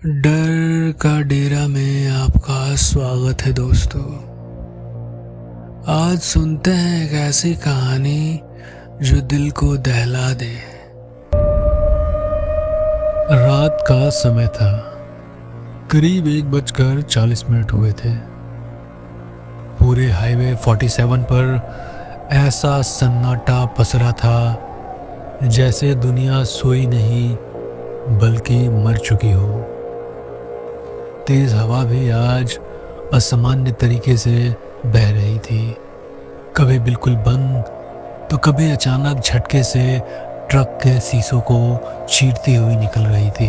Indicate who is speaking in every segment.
Speaker 1: डर का डेरा में आपका स्वागत है दोस्तों। आज सुनते हैं एक ऐसी कहानी जो दिल को दहला दे। रात का समय था, करीब 1:40 हुए थे। पूरे हाईवे 47 पर ऐसा सन्नाटा पसरा था जैसे दुनिया सोई नहीं बल्कि मर चुकी हो। तेज हवा भी आज असामान्य तरीके से बह रही थी, कभी बिल्कुल बंद तो कभी अचानक झटके से ट्रक के शीशों को चीरती हुई निकल रही थी।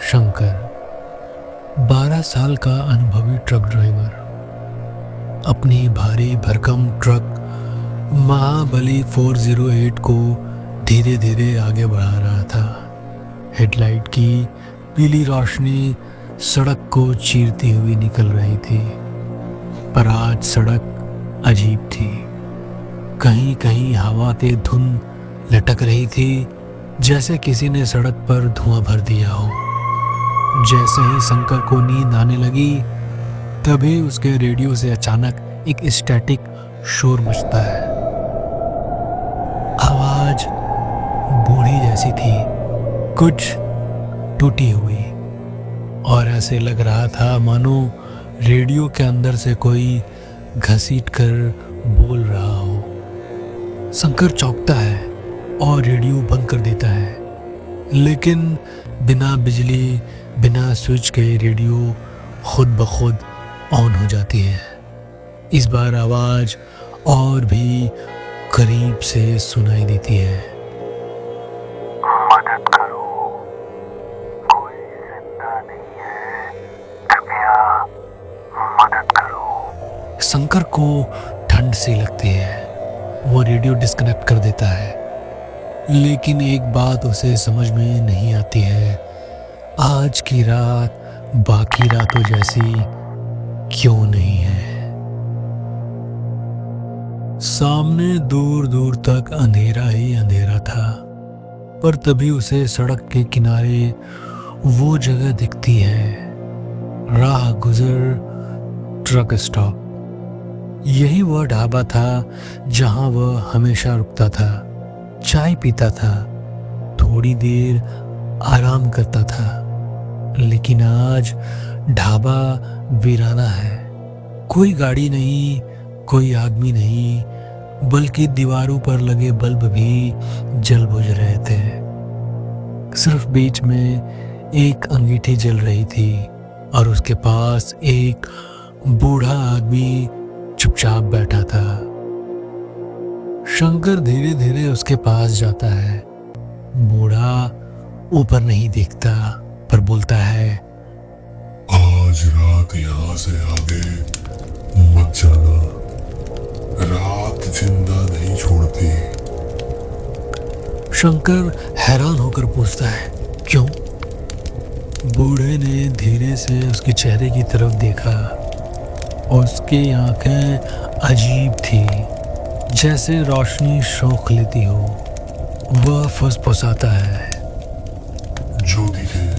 Speaker 1: शंकर 12 साल का अनुभवी ट्रक ड्राइवर अपनी भारी भरकम ट्रक महाबली 408 को धीरे धीरे आगे बढ़ा रहा था। हेडलाइट की पीली रोशनी सड़क को चीरती हुई निकल रही थी, पर आज सड़क अजीब थी। कहीं कहीं हवा के धुंध लटक रही थी, जैसे किसी ने सड़क पर धुआं भर दिया हो। जैसे ही शंकर को नींद आने लगी, तभी उसके रेडियो से अचानक एक स्टैटिक शोर मचता है। आवाज बूढ़ी जैसी थी, कुछ टूटी हुई, और ऐसे लग रहा था मानो रेडियो के अंदर से कोई घसीट कर बोल रहा हो। शंकर चौंकता है और रेडियो बंद कर देता है, लेकिन बिना बिजली बिना स्विच के रेडियो खुद ब खुद ऑन हो जाती है। इस बार आवाज और भी करीब से सुनाई देती है।
Speaker 2: मदद करो, कोई जिंदा नहीं है, कृपया मदद करो।
Speaker 1: शंकर को ठंड सी लगती है, वो रेडियो डिस्कनेक्ट कर देता है। लेकिन एक बात उसे समझ में नहीं आती है, आज की रात बाकी रातों जैसी क्यों नहीं है। सामने दूर दूर तक अंधेरा ही अंधेरा था, पर तभी उसे सड़क के किनारे वो जगह दिखती है, राह गुजर ट्रक स्टॉप। यही वह ढाबा था जहां वह हमेशा रुकता था, चाय पीता था, थोड़ी देर आराम करता था। लेकिन आज ढाबा वीराना है। कोई गाड़ी नहीं, कोई आदमी नहीं, बल्कि दीवारों पर लगे बल्ब भी जल बुझ रहे थे। सिर्फ बीच में एक अंगीठी जल रही थी और उसके पास एक बूढ़ा आदमी चुपचाप बैठा था। शंकर धीरे धीरे उसके पास जाता है। बूढ़ा ऊपर नहीं देखता, पर बोलता है,
Speaker 3: आज रात यहाँ से आगे मत जाना, रात जिंदा नहीं छोड़ती।
Speaker 1: शंकर हैरान होकर पूछता है, क्यों? बूढ़े ने धीरे से उसके चेहरे की तरफ देखा और उसकी आंखें अजीब थी, जैसे रोशनी शौक लेती हो। वह फुसफुसाता है,
Speaker 3: जो दिखे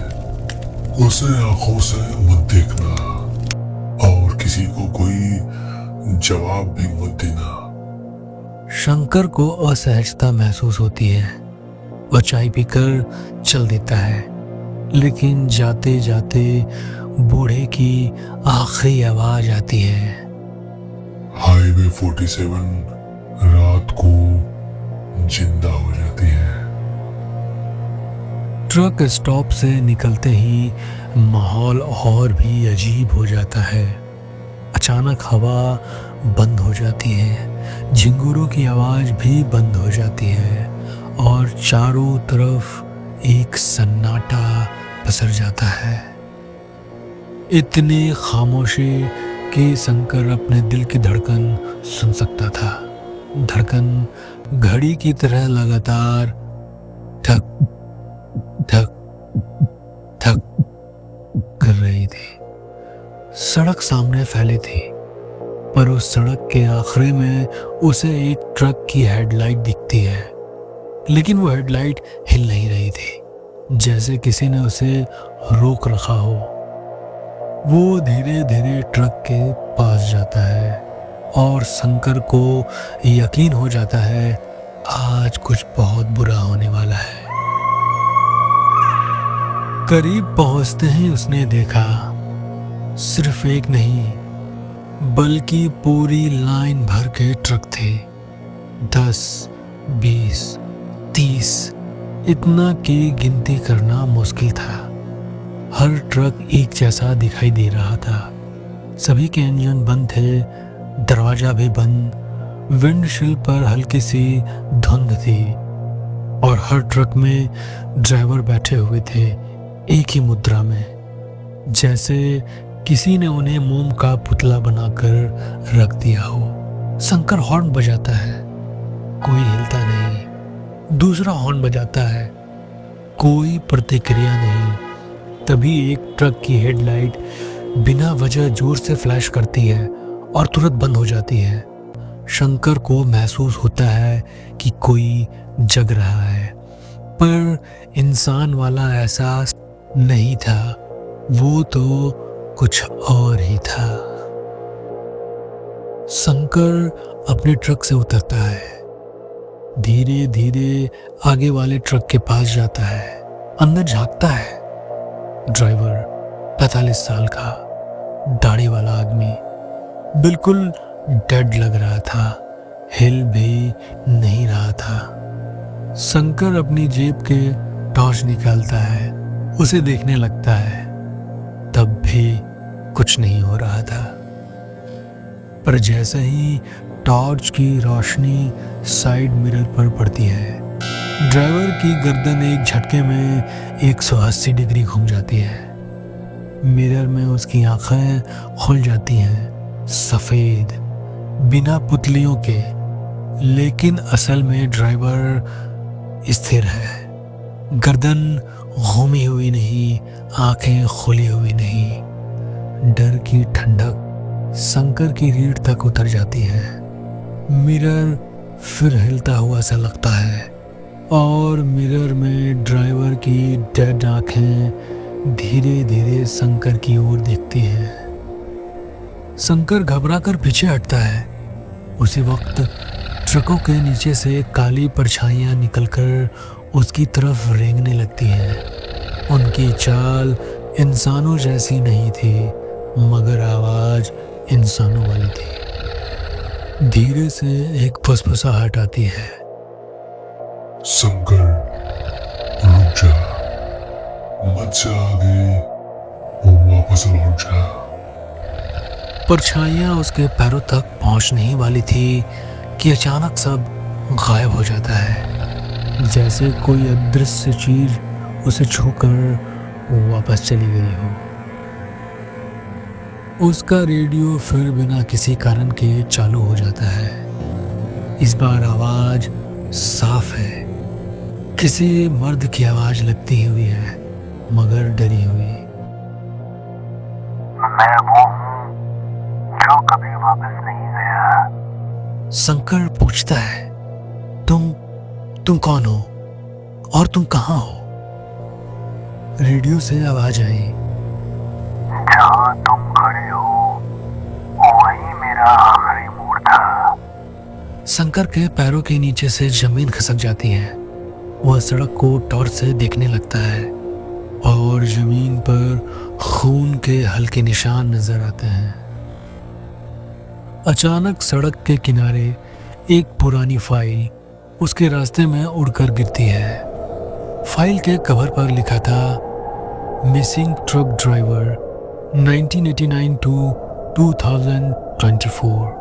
Speaker 3: उसे आंखों से मत देखना और किसी को कोई जवाब भी मत देना।
Speaker 1: शंकर को असहजता महसूस होती है। वह चाय पीकर चल देता है, लेकिन जाते जाते बूढ़े की आखिरी आवाज आती है।
Speaker 3: हाईवे 47 रात को जिंदा हो जाती है।
Speaker 1: ट्रक स्टॉप से निकलते ही माहौल और भी अजीब हो जाता है। अचानक हवा बंद हो जाती है, झिंगुरों की आवाज भी बंद हो जाती है और चारों तरफ एक सन्नाटा पसर जाता है। इतनी खामोशी कि शंकर अपने दिल की धड़कन सुन सकता था। धड़कन घड़ी की तरह लगातार ठक ठक ठक कर रही थी। सड़क सामने फैली थी, पर उस सड़क के आखिरी में उसे एक ट्रक की हेडलाइट दिखती है, लेकिन वो हेडलाइट हिल नहीं रही थी। जैसे किसी ने उसे रोक रखा हो। वो धीरे धीरे ट्रक के पास जाता है और शंकर को यकीन हो जाता है आज कुछ बहुत बुरा होने वाला है। करीब पहुंचते ही उसने देखा सिर्फ एक नहीं बल्कि पूरी लाइन भर के ट्रक थे। 10, 20, 30 इतना की गिनती करना मुश्किल था। हर ट्रक एक जैसा दिखाई दे रहा था। सभी के इंजन बंद थे, दरवाजा भी बंद, विंडशील्ड पर हल्की सी धुंध थी और हर ट्रक में ड्राइवर बैठे हुए थे एक ही मुद्रा में, जैसे किसी ने उन्हें मोम का पुतला बनाकर रख दिया हो। शंकर हॉर्न बजाता है, कोई हिलता नहीं। दूसरा हॉर्न बजाता है, कोई प्रतिक्रिया नहीं। तभी एक ट्रक की हेडलाइट बिना वजह जोर से फ्लैश करती है और तुरंत बंद हो जाती है। शंकर को महसूस होता है कि कोई जग रहा है, पर इंसान वाला एहसास नहीं था, वो तो कुछ और ही था। शंकर अपने ट्रक से उतरता है, धीरे धीरे आगे वाले ट्रक के पास जाता है, अंदर झांकता है। ड्राइवर 45 साल का दाढ़ी वाला आदमी बिल्कुल डेड लग रहा था, हिल भी नहीं रहा था। शंकर अपनी जेब के टॉर्च निकालता है, उसे देखने लगता है, तब भी कुछ नहीं हो रहा था। पर जैसे ही टॉर्च की रोशनी साइड मिरर पर पड़ती है, ड्राइवर की गर्दन एक झटके में 180 डिग्री घूम जाती है। मिरर में उसकी आंखें खुल जाती हैं, सफेद, बिना पुतलियों के, लेकिन असल में ड्राइवर स्थिर है। गर्दन घूमी हुई नहीं, आंखें खुली हुई नहीं। डर की ठंडक शंकर की रीढ़ तक उतर जाती है। मिरर फिर हिलता हुआ सा लगता है और मिरर में ड्राइवर की डेड आंखें धीरे धीरे शंकर की ओर देखती हैं। शंकर घबराकर पीछे हटता है। उसी वक्त ट्रकों के नीचे से काली परछाइयां निकलकर उसकी तरफ रेंगने लगती हैं। उनकी चाल इंसानों जैसी नहीं थी, मगर आवाज इंसानों वाली थी। धीरे से एक फुसफुसाहट आती है।
Speaker 3: शंकर, रुक जा, मत जा आगे, वापस लौट जा।
Speaker 1: परछाइयां उसके पैरों तक पहुंचने ही वाली थी कि अचानक सब गायब हो जाता है, जैसे कोई अदृश्य चीज उसे छूकर वापस चली गई हो। उसका रेडियो फिर बिना किसी कारण के चालू हो जाता है। इस बार आवाज साफ है, किसी मर्द की आवाज लगती हुई है, मगर डरी हुई।
Speaker 2: मैं वो हूँ जो कभी वापस नहीं गया।
Speaker 1: शंकर पूछता है, तुम कौन हो और तुम कहाँ हो? रेडियो से आवाज आई,
Speaker 2: जहाँ तुम खड़े हो वही मेरा आखिरी मोड़ था।
Speaker 1: शंकर के पैरों के नीचे से जमीन खिसक जाती है। वह सड़क को टॉर्च से देखने लगता है और जमीन पर खून के हल्के निशान नजर आते हैं। अचानक सड़क के किनारे एक पुरानी फाइल उसके रास्ते में उड़कर गिरती है। फाइल के कवर पर लिखा था, missing truck driver 1989 to 2024।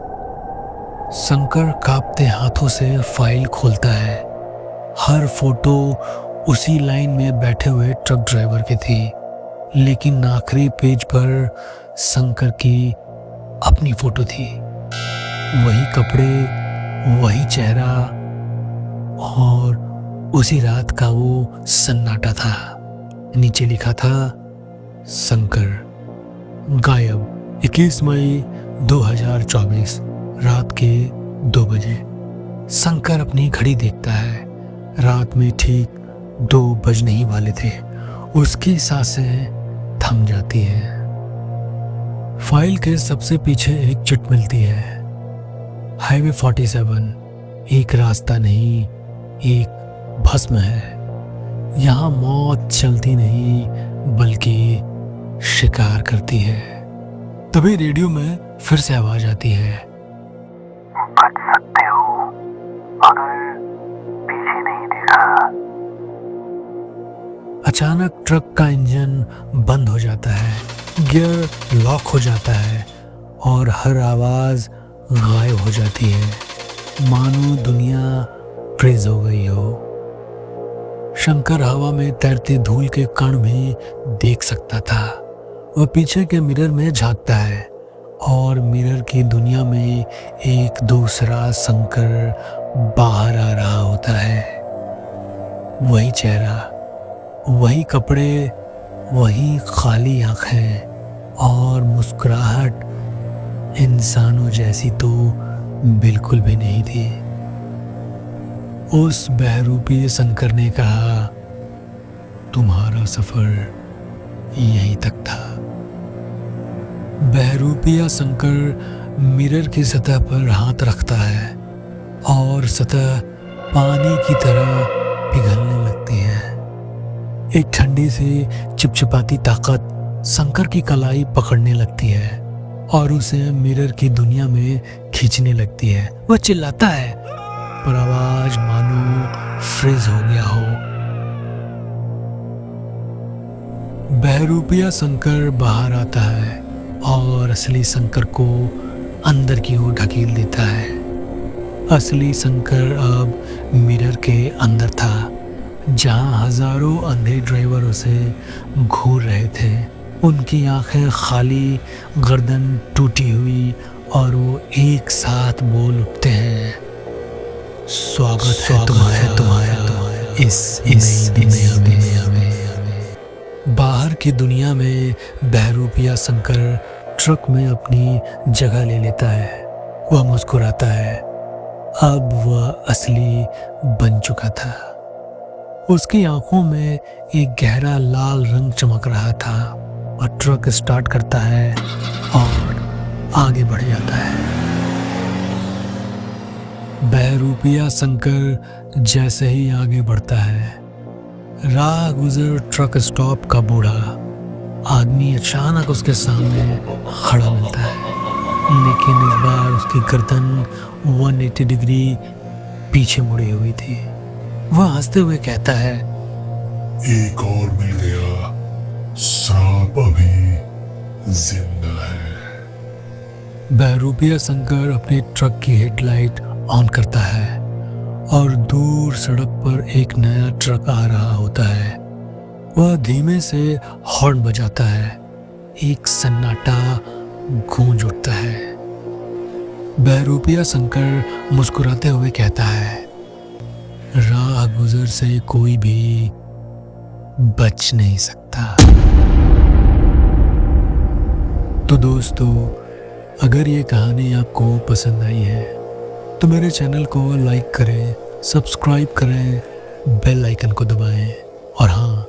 Speaker 1: Shankar कांपते हाथों से फाइल खोलता है। हर फोटो उसी लाइन में बैठे हुए ट्रक ड्राइवर की थी, लेकिन आखिरी पेज पर शंकर की अपनी फोटो थी। वही कपड़े, वही चेहरा और उसी रात का वो सन्नाटा था। नीचे लिखा था, शंकर गायब 21 मई 2024 रात के 2 बजे। शंकर अपनी घड़ी देखता है। रात में ठीक 2 बजने ही वाले थे। उसकी सांसें थम जाती हैं। फाइल के सबसे पीछे एक चिट मिलती है। हाईवे 47 एक रास्ता नहीं, एक भस्म है। यहाँ मौत चलती नहीं बल्कि शिकार करती है। तभी रेडियो में फिर से आवाज आती है,
Speaker 2: बच सकते हो अगर पीछे नहीं देखा।
Speaker 1: अचानक ट्रक का इंजन बंद हो जाता है, गियर लॉक हो जाता है और हर आवाज गायब हो जाती है, मानो दुनिया फ्रीज हो गई हो। शंकर हवा में तैरती धूल के कण भी देख सकता था। वह पीछे के मिरर में झांकता है और मिरर की दुनिया में एक दूसरा शंकर बाहर आ रहा होता है। वही चेहरा, वही कपड़े, वही खाली आंखें और मुस्कुराहट इंसानों जैसी तो बिल्कुल भी नहीं थी। उस बहरूपी शंकर ने कहा, तुम्हारा सफर यहीं तक था। बहरूपिया शंकर मिरर की सतह पर हाथ रखता है और सतह पानी की तरह पिघलने लगती है। एक ठंडी सी चिपचिपाती ताकत शंकर की कलाई पकड़ने लगती है और उसे मिरर की दुनिया में खींचने लगती है। वह चिल्लाता है पर आवाज मानो फ्रीज हो गया हो। बहरूपिया शंकर बाहर आता है और असली शंकर को अंदर की ओर ढकेल देता है। असली शंकर अब मिरर के अंदर था, जहां हजारों अंधे ड्राइवर उसे घूर रहे थे। उनकी आंखें खाली, गर्दन टूटी हुई और वो एक साथ बोल उठते हैं, स्वागत है तुम्हारा इस नई दुनिया में। बाहर की दुनिया में बहरूपिया शंकर ट्रक में अपनी जगह ले लेता है। वह मुस्कुराता है, अब वह असली बन चुका था। उसकी आंखों में एक गहरा लाल रंग चमक रहा था और ट्रक स्टार्ट करता है और आगे बढ़ जाता है। बहरूपिया शंकर जैसे ही आगे बढ़ता है, राह गुजर ट्रक स्टॉप का बूढ़ा आदमी अचानक उसके सामने खड़ा मिलता है, लेकिन इस बार उसकी गर्दन 180 डिग्री पीछे मुड़ी हुई थी। वह हंसते हुए कहता है,
Speaker 3: एक और मिल गया, सांप अभी जिंदा है।
Speaker 1: बहरूपिया शंकर अपने ट्रक की हेडलाइट ऑन करता है और दूर सड़क पर एक नया ट्रक आ रहा होता है। वह धीमे से हॉर्न बजाता है। एक सन्नाटा गूंज उठता है। बहरूपिया शंकर मुस्कुराते हुए कहता है, राह गुजर से कोई भी बच नहीं सकता। तो दोस्तों, अगर ये कहानी आपको पसंद आई है तो मेरे चैनल को लाइक करें, सब्सक्राइब करें, बेल आइकन को दबाएं और हाँ,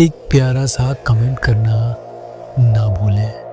Speaker 1: एक प्यारा सा कमेंट करना ना भूलें।